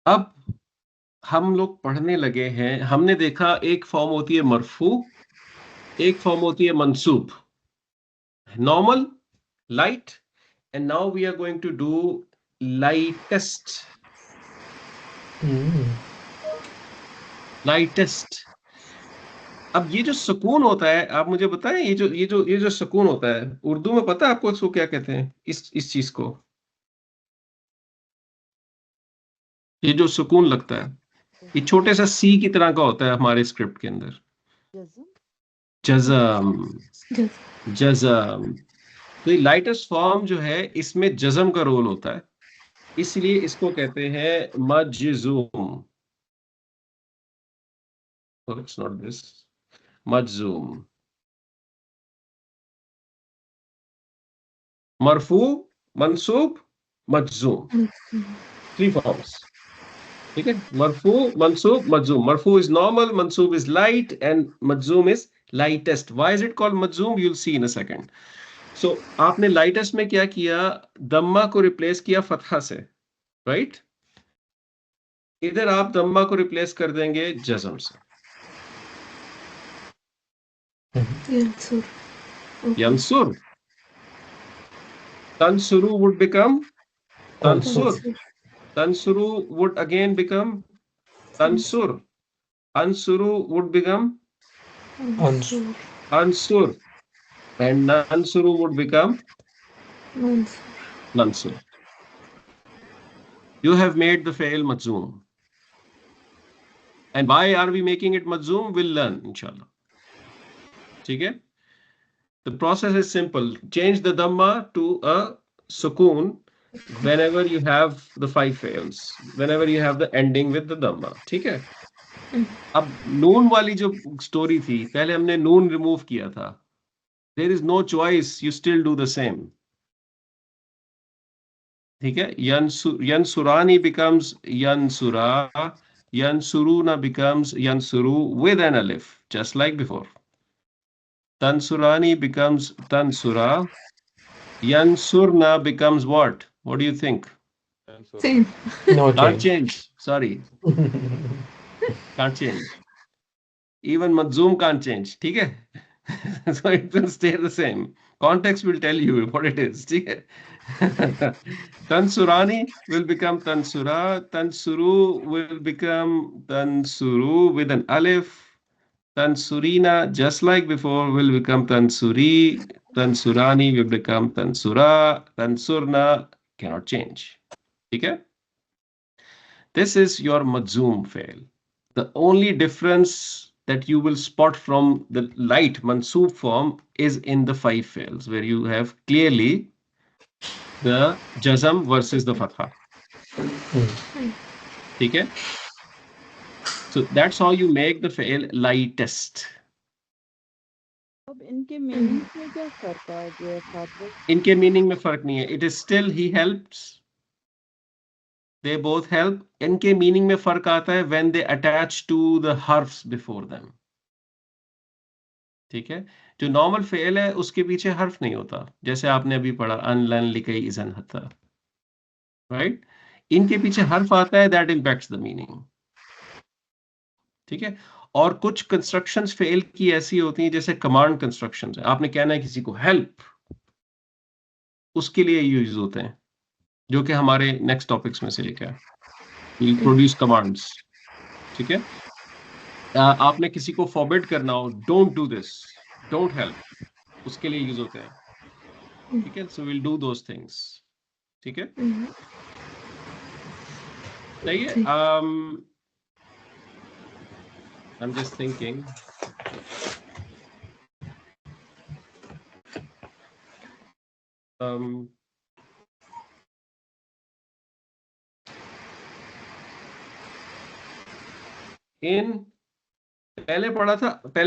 अब हम लोग पढ़ने लगे हैं, हमने देखा एक फॉर्म होती है मरफू, एक फॉर्म होती है मंसूब, normal, light, and now we are going to do lightest. Lightest. अब ये जो सुकून होता है, आप मुझे बताएं, ये जो सुकून होता है, उर्दू में पता है आपको इसको क्या कहते हैं, इस चीज को, ये जो सुकून लगता है, ये छोटे सा सी की तरह का होता है हमारे स्क्रिप्ट के अंदर। जज़म। जज़म। Just जज़म। तो ये लाइटेस्ट फॉर्म जो है, इसमें जज़म का रोल होता है, इसलिए इसको कहते हैं मजजूम। इट्स नॉट दिस, मजजूम। मरफू, मंसूब, मजजूम, थ्री फॉर्म्स। ठीक है, मरफू, मंसूब, मजजूम। मरफू इज नॉर्मल, मंसूब इज लाइट, एंड मजजूम is lightest. Why is it called मजजूम, you will see in a second. So आपने लाइटेस्ट में क्या किया, दम्मा को रिप्लेस किया फतहा से, राइट? इधर आप दम्मा को रिप्लेस कर देंगे जज़म से, Yansur. Okay. यंसुर। तंसुरु would become Tansur. tansur. Tansuru would again become tansur. Ansuru would become Ansur. Ansur. ansur. And nansuru would become Mansur. nansur. You have made the fail majzoom. And why are we making it majzoom? We'll learn, inshallah. ठीक है? The process is simple. Change the dhamma to a sukoon whenever you have the five fails, whenever you have the ending with the dhamma. ठीक है? अब नून वाली जो story थी, पहले हमने नून रिमूव किया था। There is no choice, you still do the same. ठीक है, यंसुरानी बिकम्स यंसुरा, यंसुरूना बिकम्स यंसुरू विद एन अलिफ, जस्ट लाइक बिफोर। तंसुरानी बिकम्स तंसुरा, यंसुरना becomes what do you think? Answer. Same. No can't change. Change, sorry, can't change, even Majzoom can't change, ठीक है? So it will stay the same. Context will tell you what it is, ठीक है? Tansurani will become Tansura, Tansuru will become Tansuru with an alif, Tansurina, just like before, will become Tansuri, Tansurani will become Tansura, Tansurna cannot change, ठीक है? This is your Majzoom fail. The only difference that you will spot from the light Mansoob form is in the five fails, where you have clearly the Jazam versus the Fatha. Okay? So that's how you make the fail lightest. अब इनके meaning में क्या फर्क आ गया father? इनके meaning में फर्क नहीं है. It is still he helps. They both help. इनके मीनिंग में फर्क आता है when they attach to the harfs before them. ठीक है, जो नॉर्मल फेल है उसके पीछे हर्फ नहीं होता, जैसे आपने अभी पढ़ा अनलन लिकई इजन हत्ता, राइट? इनके पीछे हर्फ आता है, दैट इम्पैक्ट्स द मीनिंग। ठीक है, और कुछ कंस्ट्रक्शंस फेल की ऐसी होती हैं, जैसे कमांड कंस्ट्रक्शंस है, आपने कहना है किसी को हेल्प, उसके लिए यूज होते हैं, जो कि हमारे नेक्स्ट टॉपिक्स में से एक है, विल प्रोड्यूस कमांड्स। ठीक है, आपने किसी को फॉरबिड करना हो, don't do this, don't help, उसके लिए यूज होते हैं। ठीक है, so will do those things. ठीक है, सही है। I'm just thinking. Um, in, पहले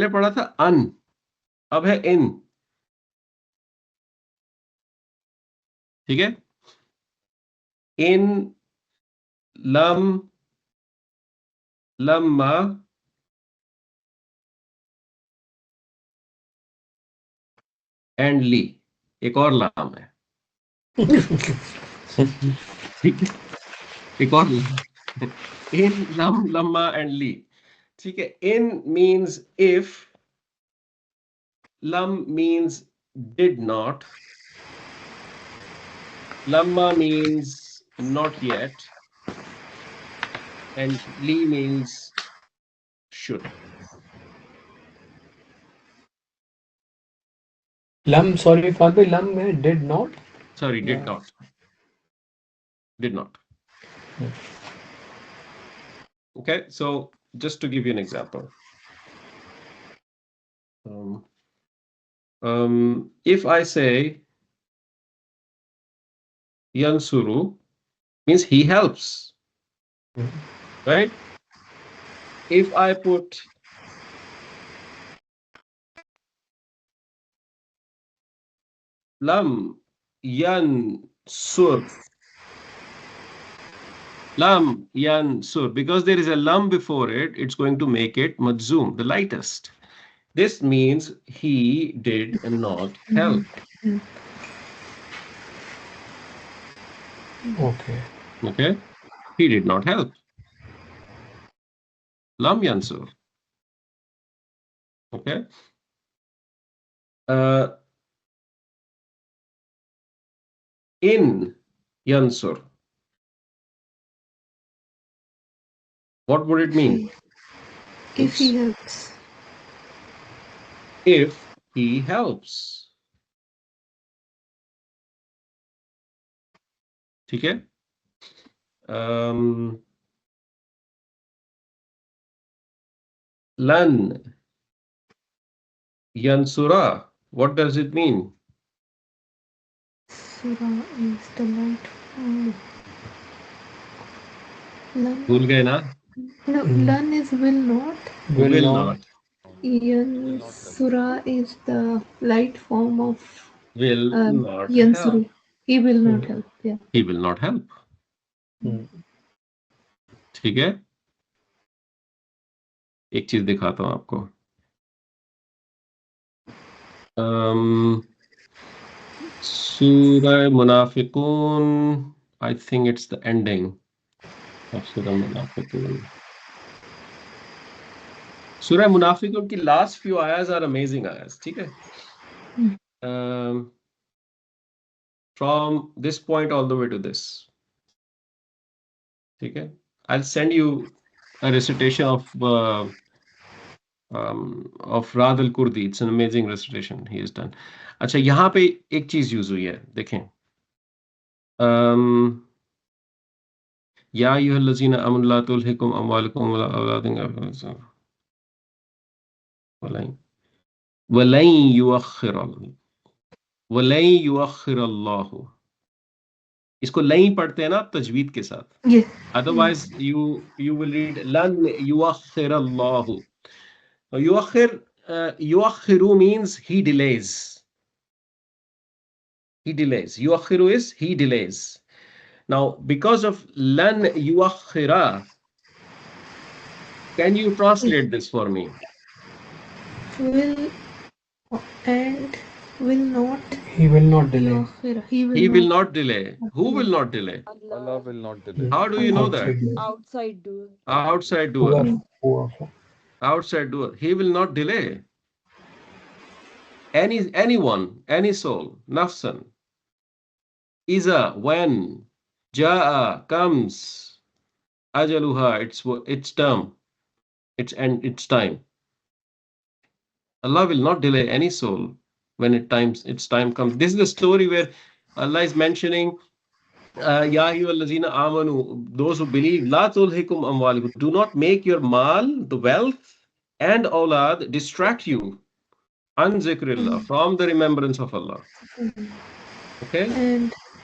पढ़ा था un, अब है in, ठीक है? in, lam, lamma, and li, एक और लाम है, ठीक है? एक और लाम, in, lam, lamma, and li, ठीक है? In means if, lam means did not, lamma means not yet, and li means should. लम, सॉरी फादर, लम में did not, Sorry, did not. Did not. Okay, so just to give you an example. If I say yansuru means he helps, right? If I put lam yansur, because there is a lam before it, it's going to make it majzoom, the lightest. This means he did not help. Okay, he did not help. Lam yansur. Okay. In yansur, what would it mean? If he helps. If he helps. ठीक है? Lan yansura, what does it mean? Surah is the light. भूल गए ना? No, lan is will not. Will not. Surah is the light form of Will not Yansuru. help. He will not help. Yeah. He will not help. ठीक है? एक चीज दिखाता हूं आपको. Surah Munafiqun, I think it's the ending of Surah Munafiqun. Surah Munafiqun की last few ayahs are amazing ayahs, ठीक है? From this point all the way to this, ठीक है? I'll send you a recitation of Rad al-Kurdi. It's an amazing recitation he has done. अच्छा, यहाँ पे एक चीज यूज हुई है, देखें. या अय्युहल्लज़ीना आमनु ला तुल्हिकुम अमवालुकुम वला औलादुकुम वलन युअख्खिरल्लाहु. इसको लई पढ़ते हैं ना आप तजवीद के साथ. Yes. Otherwise you will read lan yuakhirallahu. Yuakhiru means he delays. He delays. Yuakhiru is he delays. Now because of lan yuakhira, can you translate this for me? Will and will not. He will not delay. He He will not delay. Who will not delay? Allah will not delay. How do you know that? outside doer. Outside doer. Whoever. Outside doer. He will not delay. Anyone, any soul, nafsan. Iza, when, jaa, comes, ajaluha, its term, its time. Allah will not delay any soul when its time comes. This is the story where Allah is mentioning, Ya ayyuhallazina amanu, those who believe, la tulhikum amwalukum, do not make your mal, the wealth, and awlad distract you an zikrillah, from the remembrance of Allah. Okay?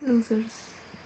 the losers.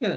Yeah.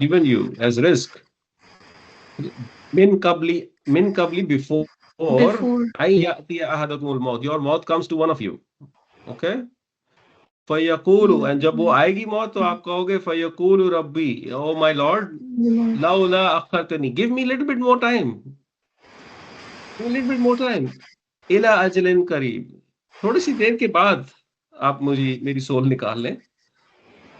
given you as risk. min qabli, before before. ay ya'ti ahadakumul maut, your maut comes to one of you. Okay. फयकूलु, Yeah. And जब वो आएगी मौत तो आप कहोगे फयकूलु रब्बी, oh my lord, The Lord. लौला अखरतनी, give me little bit more time, little bit more time, इला अजलिन करीब, थोड़ी सी देर के बाद आप मुझे मेरी सोल निकाल लें,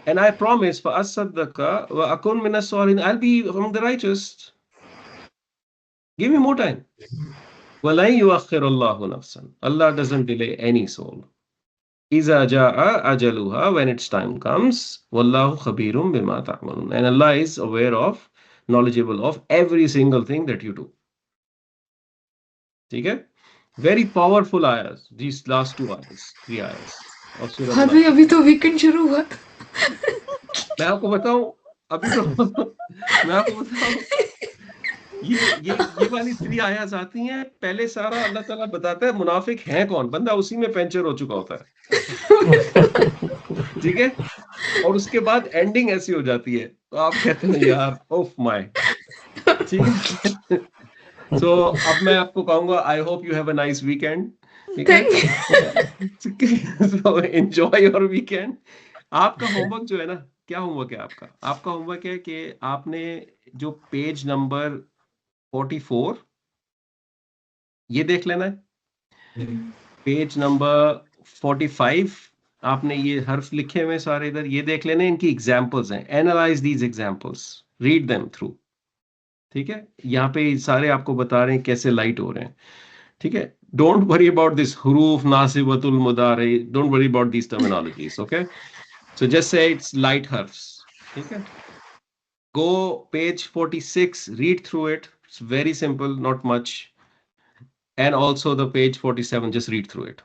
and I promise फअसद्दका व अकुन मिनस सालिहीन, I'll be from the righteous, give me more time. वलन युअख्खिरुल्लाहु नफ्सन, Allah doesn't delay any soul. Iza ja'a ajaluha, when its time comes, wallahu khabirum bima ta'malun, and Allah is aware of, knowledgeable of every single thing that you do. ठीक है? Very powerful ayahs, these last 2 ayahs, 3 ayahs of surah अभी Munafiq. अभी तो weekend शुरू हुआ था. मैं आपको बताऊं, अभी तो मैं आपको बताऊं, ये वाली 3 आयत आती हैं, पहले सारा अल्लाह ताला बताता है मुनाफिक है कौन, बंदा उसी में पंचर हो चुका होता है. ठीक है, और उसके बाद एंडिंग ऐसी हो जाती है, तो आप कहते हैं यार ओफ माय. ठीक है. सो अब मैं आपको कहूंगा, I hope you have a nice weekend. ठीक है. So enjoy your weekend. आपका होमवर्क जो है ना, क्या होमवर्क है आपका? आपका होमवर्क है कि आपने जो पेज नंबर 44 ये देख लेना है, पेज नंबर 45 आपने ये हर्फ लिखे हुए सारे इधर, ये देख लेने, इनकी एग्जांपल्स हैं, analyse these examples, read them through. ठीक है, यहाँ पे सारे आपको बता रहे हैं कैसे लाइट हो रहे हैं. ठीक है, डोंट वरी अबाउट दिस हुरूफ नासिबतुल मुदारे, don't worry about these terminologies. Okay, so just say it's light हर्फ्स. ठीक है, go page 46, read through it, it's very simple, not much. And also the page 47, just read through it.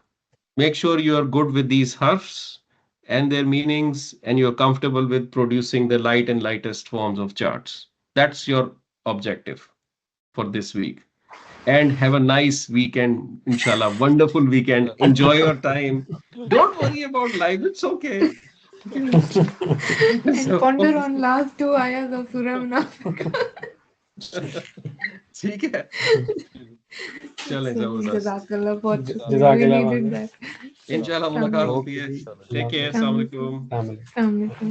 Make sure you are good with these harfs and their meanings, and you're comfortable with producing the light and lightest forms of charts. That's your objective for this week. And have a nice weekend, inshallah. Wonderful weekend. Enjoy your time. Don't worry about life. It's okay. And ponder on last 2 ayahs of Surah Munafiq. ठीक है, चलें, जबरदस्त. जज़ाकल्लाह, बहुत शुक्रिया. We जज़ाकल्लाह needed Mamun. that. इंशाल्लाह मुलाकात होती है. Take care. अस्सलाम वालेकुम. Assalamu alaikum. Assalamu alaikum.